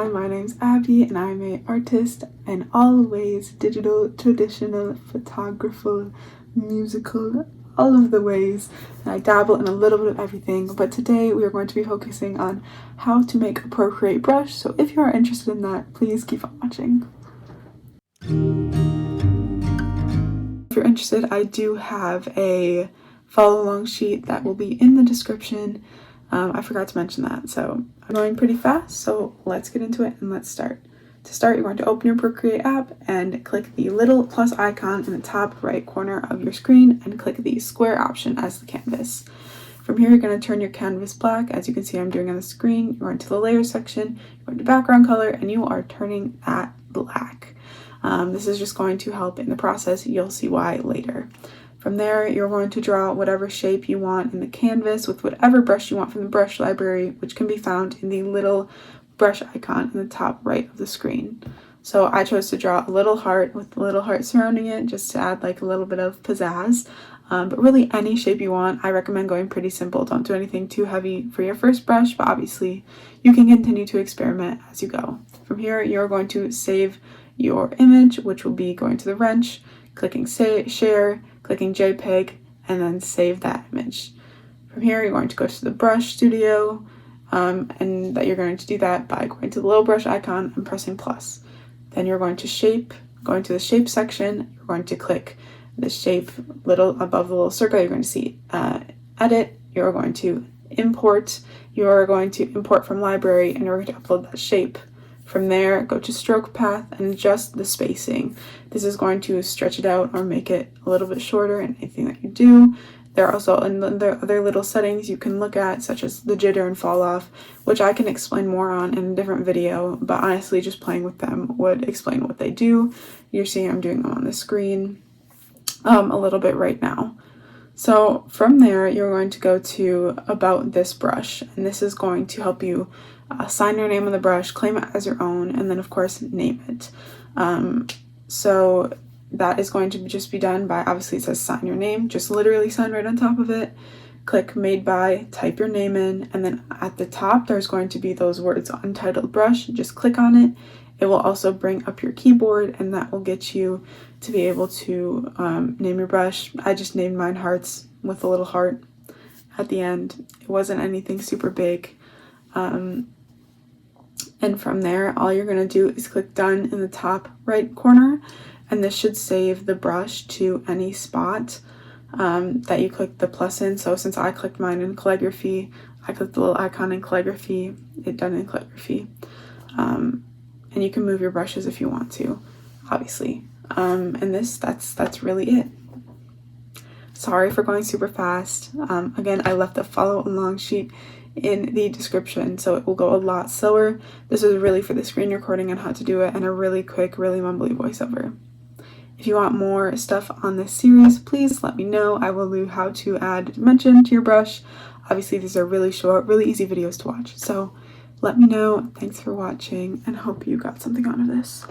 Hi, my name's Abby and I'm an artist in all ways, digital, traditional, photographer, musical, all of the ways. And I dabble in a little bit of everything, but today we are going to be focusing on how to make a ProCreate brush. So if you are interested in that, please keep on watching. If you're interested, I do have a follow along sheet that will be in the description. I forgot to mention that, so I'm going pretty fast, so let's get into it and let's start. To start, you're going to open your ProCreate app and click the little plus icon in the top right corner of your screen and click the square option as the canvas. From here, you're going to turn your canvas black. As you can see, I'm doing on the screen. You're going to the layer section, you're going to background color, and you are turning that black. This is just going to help in the process. You'll see why later. From there, you're going to draw whatever shape you want in the canvas with whatever brush you want from the brush library, which can be found in the little brush icon in the top right of the screen. So I chose to draw a little heart with a little heart surrounding it just to add like a little bit of pizzazz. But really any shape you want. I recommend going pretty simple. Don't do anything too heavy for your first brush, but obviously you can continue to experiment as you go. From here, you're going to save your image, which will be going to the wrench, clicking share, clicking JPEG, and then save that image. From here, you're going to go to the brush studio, and that you're going to do that by going to the little brush icon and pressing plus. Then you're going to going to the shape section, you're going to click the shape little above the little circle, you're going to see edit, you're going to import, from library, and you're going to upload that shape. From there, go to stroke path and adjust the spacing. This is going to stretch it out or make it a little bit shorter in anything that you do. There are also other little settings you can look at, such as the jitter and fall off, which I can explain more on in a different video, but honestly just playing with them would explain what they do. You're seeing I'm doing them on the screen a little bit right now. So from there, you're going to go to about this brush, and this is going to help you sign your name on the brush, claim it as your own, and then of course name it. So that is going to just be done by, obviously it says sign your name, just literally sign right on top of it, click made by, type your name in, and then at the top there's going to be those words untitled brush, just click on it. It will also bring up your keyboard, and that will get you to be able to name your brush. I just named mine hearts with a little heart at the end. It wasn't anything super big. And from there, all you're going to do is click done in the top right corner, and this should save the brush to any spot that you click the plus in. So since I clicked mine in calligraphy, I clicked the little icon in calligraphy, it done in calligraphy. And you can move your brushes if you want to, obviously. And that's really it. Sorry for going super fast. Again, I left the follow along sheet in the description, so it will go a lot slower. This is really for the screen recording and how to do it, and a really quick, really mumbly voiceover. If you want more stuff on this series, please let me know. I will do how to add dimension to your brush. Obviously, these are really short, really easy videos to watch. So let me know. Thanks for watching, and hope you got something out of this.